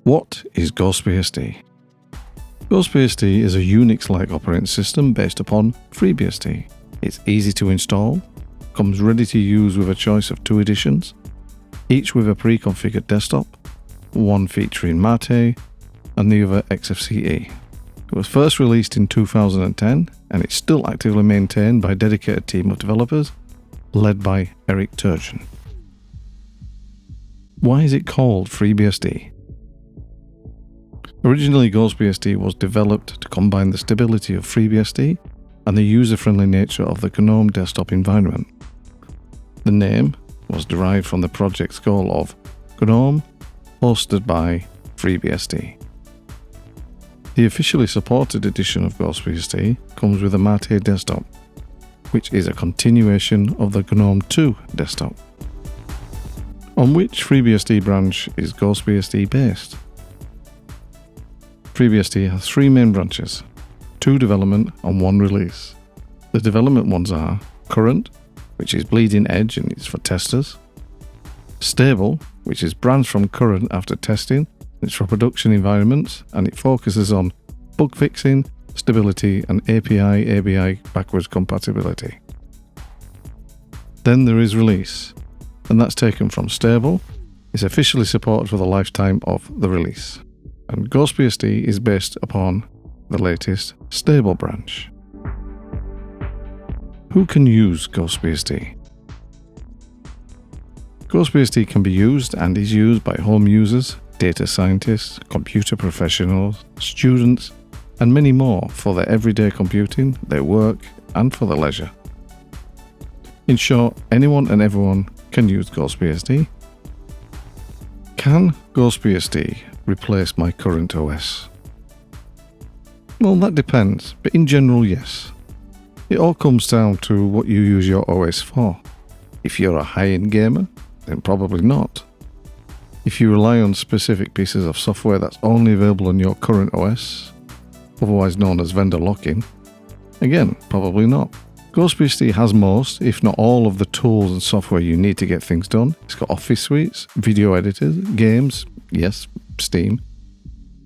What is GhostBSD? GhostBSD is a Unix-like operating system based upon FreeBSD. It's easy to install, comes ready to use with a choice of 2 editions, each with a pre-configured desktop, one featuring Mate and the other XFCE. It was first released in 2010 and it's still actively maintained by a dedicated team of developers led by Eric Turgeon. Why is it called FreeBSD? Originally, GhostBSD was developed to combine the stability of FreeBSD and the user-friendly nature of the GNOME desktop environment. The name was derived from the project's goal of GNOME hosted by FreeBSD. The officially supported edition of GhostBSD comes with a Mate desktop, which is a continuation of the GNOME 2 desktop. On which FreeBSD branch is GhostBSD-based? FreeBSD has 3 main branches, 2 development and 1 release. The development ones are Current, which is bleeding edge and it's for testers; Stable, which is branched from Current after testing, it's for production environments and it focuses on bug fixing, stability and API/ABI backwards compatibility. Then there is Release, and that's taken from Stable. It's officially supported for the lifetime of the release. And GhostBSD is based upon the latest Stable branch. Who can use GhostBSD? GhostBSD can be used and is used by home users, data scientists, computer professionals, students, and many more for their everyday computing, their work, and for their leisure. In short, anyone and everyone can use GhostBSD. Can GhostBSD replace my current OS? Well, that depends, but in general, yes. It all comes down to what you use your OS for. If you're a high-end gamer, then probably not. If you rely on specific pieces of software that's only available on your current OS, otherwise known as vendor lock-in, again, probably not. GhostBSD has most, if not all, of the tools and software you need to get things done. It's got office suites, video editors, games, yes, Steam,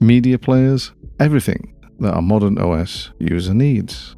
media players, everything that a modern OS user needs.